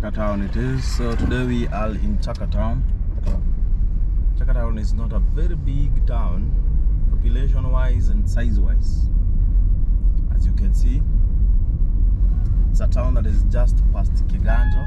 Chaka town it is. So today we are in Chaka town. Chaka town is not a very big town, population wise and size wise. As you can see, it's a town that is just past Kiganjo.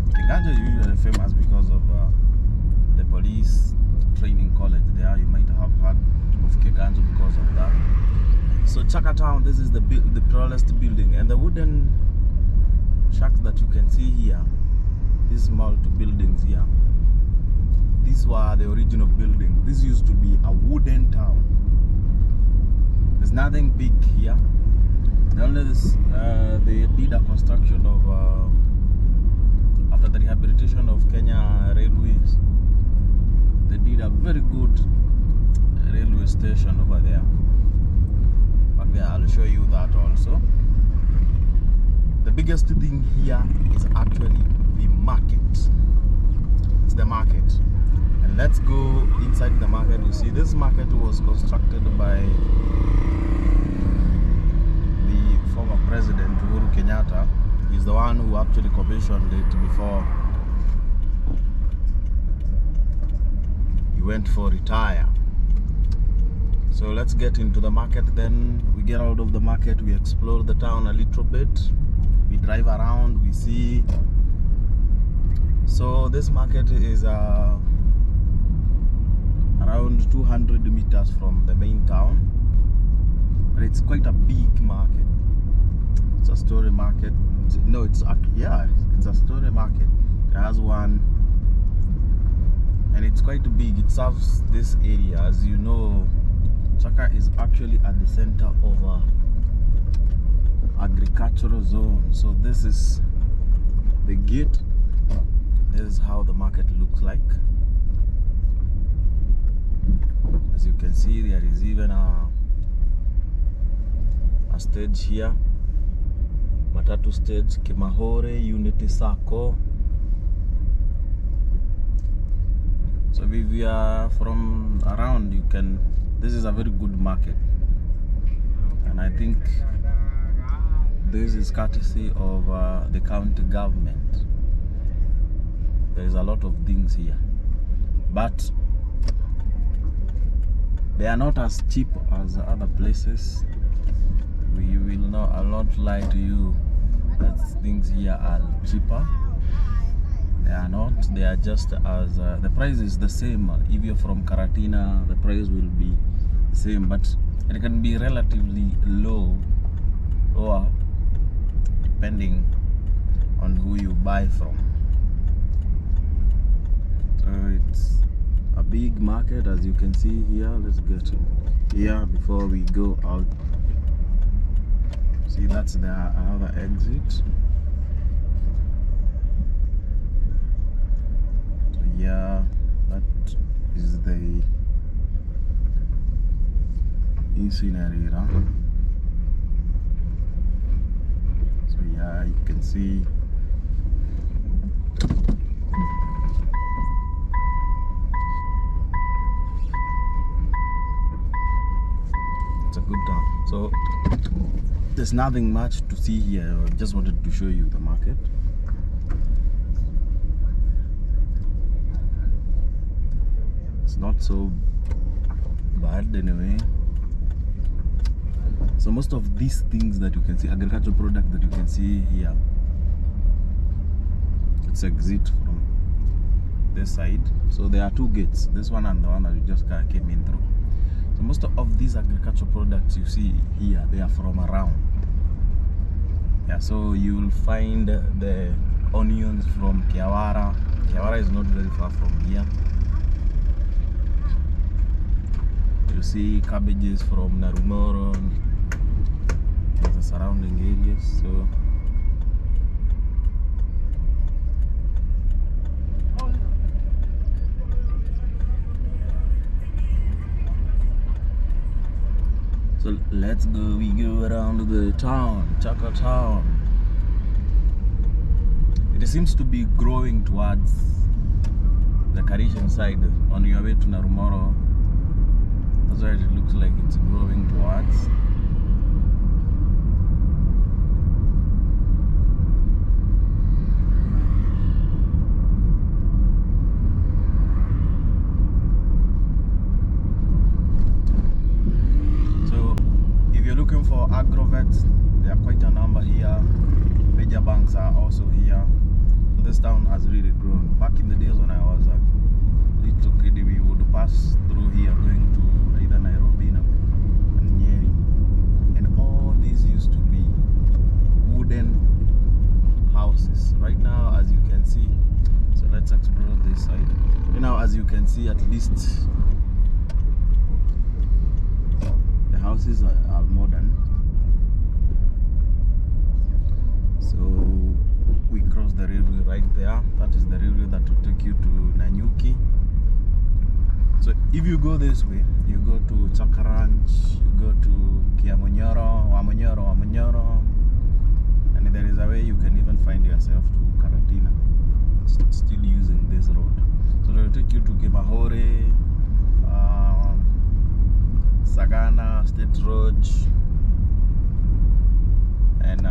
Kiganjo is usually famous because of the police training college there. You might have heard of Kiganjo because of that. So Chaka town, this is the tallest building, and the wooden shacks that you can see here, these small two buildings here, these were the original buildings. This used to be a wooden town. There's nothing big here. They did a construction of after the rehabilitation of Kenya Railways. They did a very good railway station over there. Back there, I'll show you that also. The biggest thing here is actually the market. It's the market. And let's go inside the market. You see, this market was constructed by the former president, Uhuru Kenyatta. He's the one who actually commissioned it before he went for retire. So let's get into the market. Then we get out of the market, we explore the town a little bit. We drive around, we see. So this market is around 200 meters from the main town, but it's quite a big market. It's a story market. No, it's a story market. It has one, and it's quite big. It serves this area. As you know, Chaka is actually at the center of a agricultural zone. So this is the gate. This is how the market looks like. As you can see, there is even a stage here, Matatu stage, Kimahore, Unity Sacco. So if you are from around, this is a very good market, and I think this is courtesy of the county government. There is a lot of things here, but they are not as cheap as other places. I'll not lie to you that things here are cheaper. They are not. They are just as the price is the same. If you're from Karatina, the price will be the same, but it can be relatively low, or depending on who you buy from. So it's a big market, as you can see here. Let's get in here before we go out. See, that's another exit. So yeah, that is the incinerator. So yeah, you can see it's a good town. So there's nothing much to see here. I just wanted to show you the market. It's not so bad anyway. So most of these things that you can see, agricultural product that you can see here, let's exit from this side. So there are two gates, this one and the one that you just came in through. So most of these agricultural products you see here, they are from around. Yeah, so you will find the onions from Kiawara. Kiawara is not very far from here. You see cabbages from Narumoro, the surrounding areas. So let's go. We go around the town, Chaka town. It seems to be growing towards the Karishan side on your way to Narumoro. That's why it looks like it's growing towards. back in the days when I was a little kid, we would pass through here going to either Nairobi and Nyeri, and all these used to be wooden houses. Right now, as you can see, so let's explore this side. Right now, as you can see, at least the houses are modern. So we cross the railway right there. That is the railway that will take you to Nanyuki. So if you go this way, you go to Chaka Ranch, you go to Wamonyoro, and there is a way you can even find yourself to Karatina, still using this road. So they will take you to Kibahore, Sagana, State Road, and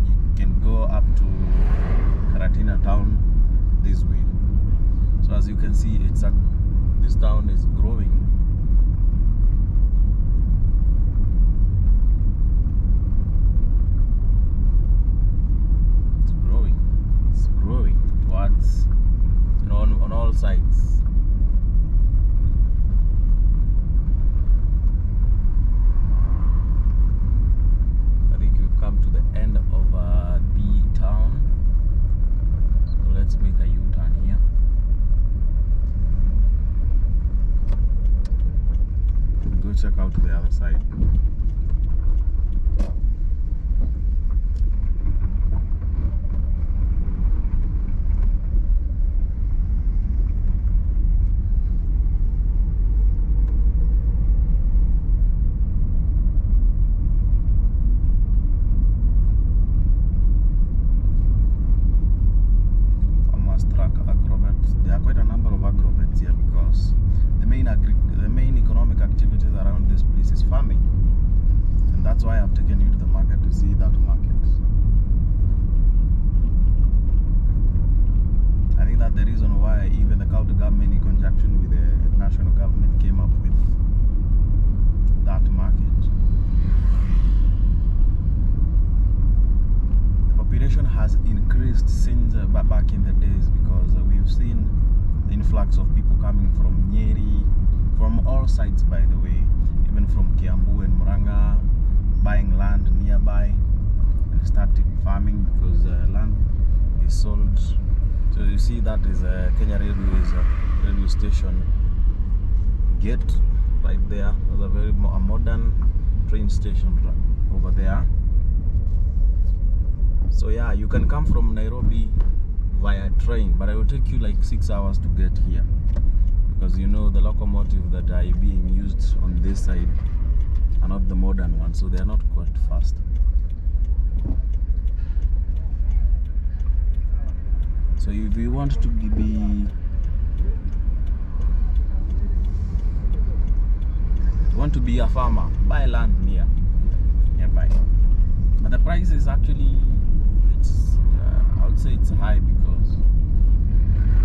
you can go up to Karatina town this way. So as you can see, this town is growing. It's growing towards, on all sides. I think we've come to the end of the town. So let's make a U-turn here. Go check out the other side. Farmers truck agrovet. There are quite a number of agrovets here because the main economic activities around this place is farming, and that's why I've taken you to the market to see that market. I think that's the reason why even the county government, in conjunction with the national government, came up with that market. The population has increased since back in the days because we've seen the influx of people coming from Nyeri, from all sides, by the way, even from Kiambu and Muranga, buying land nearby and starting farming because land is sold. So you see that is Kenya Railway's railway station gate right there. There's a modern train station over there. So yeah, you can come from Nairobi via train, but I will take you like 6 hours to get here because the locomotive that are being used on this side are not the modern ones, so they are not quite fast. So if you want to be a farmer, buy land nearby. But the price is actually, I would say it's high because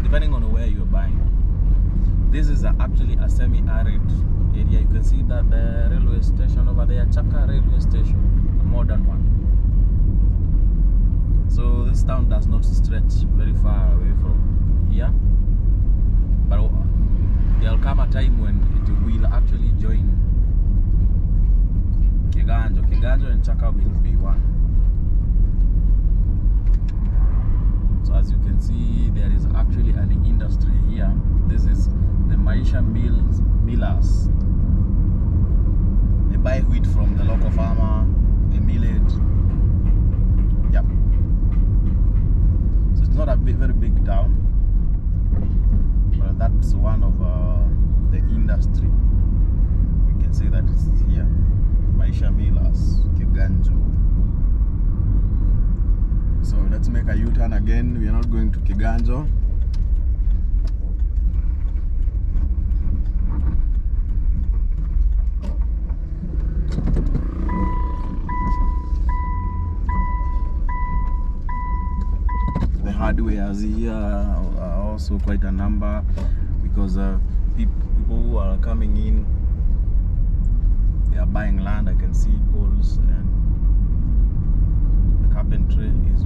depending on where you're buying. This is actually a semi-arid area. You can see that the railway station over there, Chaka railway station, a modern one. So this town does not stretch very far away from here, but there'll come a time when it will actually join Kiganjo and Chaka will be one. So as you can see, there is actually an industry here. This is the Maisha millers. They buy wheat from the local farmer, they mill it. Yep. So it's not a very big town, but that's one of the industry. We can say that it's here. Maisha millers, Kiganjo. So let's make a U-turn again. We are not going to Kiganjo. The hardwares here are also quite a number because people who are coming in, they are buying land. I can see poles and the carpentry is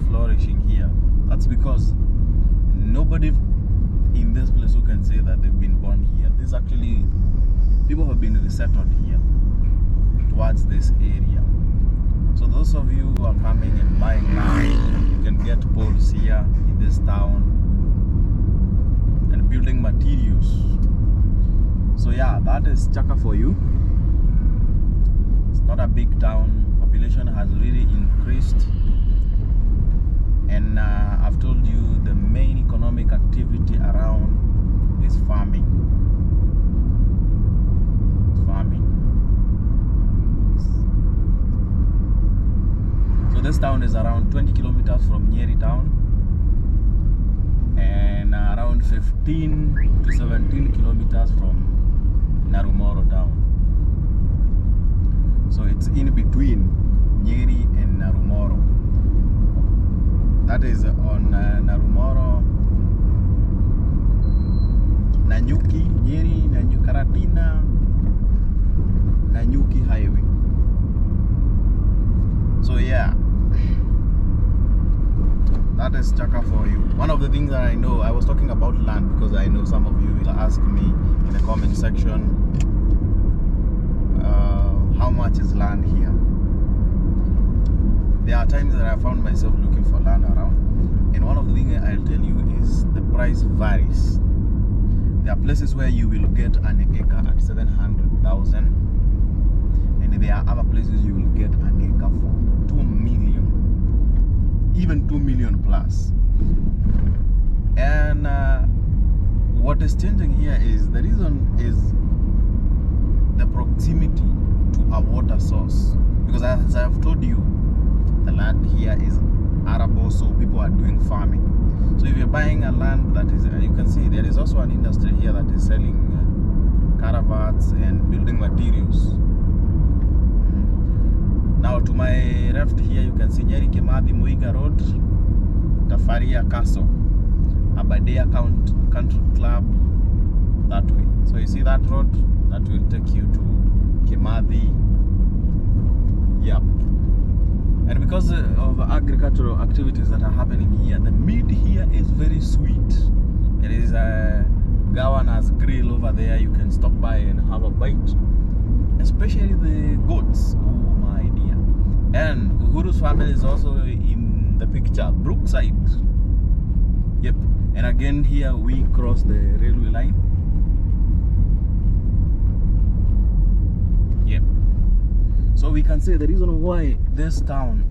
flourishing here. That's because nobody in this place who can say that they've been born here. This actually, people have been resettled here towards this area. So those of you who are coming and buying land, you can get poles here in this town and building materials. So yeah, that is Chaka for you. It's not a big town. Population has really increased. And I've told you the main economic activity around is farming. Farming. So this town is around 20 kilometers from Nyeri town and around 15 to 17 kilometers from Narumoro town. So it's in between Nyeri and Narumoro. That is on Narumoro, Nanyuki, Nyeri, Karatina, Nanyuki highway. So yeah, that is Chaka for you. One of the things that I know, I was talking about land because I know some of you will ask me in the comment section, how much is land here? There are times that I found myself looking for land around, and one of the things I'll tell you is the price varies. There are places where you will get an acre at 700,000, and there are other places you will get an acre for 2 million, even 2 million plus. And what is changing here is the reason is the proximity to a water source, because as I have told you, the land here is arable, so people are doing farming. So if you're buying a land that is, you can see there is also an industry here that is selling caravans and building materials. Now to my left here you can see Nyeri Kimathi Muiga Road, Tafaria Castle, Aberdare Country Club, that way. So you see that road, that will take you to Kimathi. Yep. And because of agricultural activities that are happening here, the meat here is very sweet. There is a governor's grill over there. You can stop by and have a bite. Especially the goats. Oh my dear. And Uhuru's family is also in the picture. Brookside. Yep. And again here we cross the railway line. Yep. So we can say the reason why this town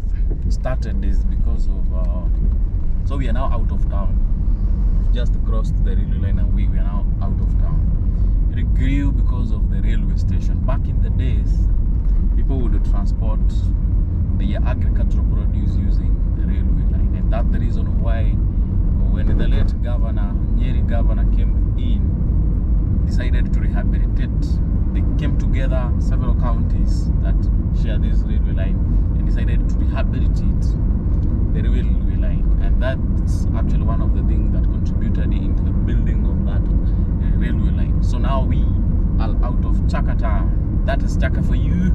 started is because of so we are now out of town. We've just crossed the railway line and we are now out of town. It grew because of the railway station. Back in the days, people would transport the agricultural produce using the railway line, and that's the reason why when the late governor, Nyeri governor, came in, decided to rehabilitate. They came together, several counties that share this railway line, and decided to rehabilitate the railway line. And that's actually one of the things that contributed into the building of that railway line. So now we are out of Chaka town. That is Chaka for you.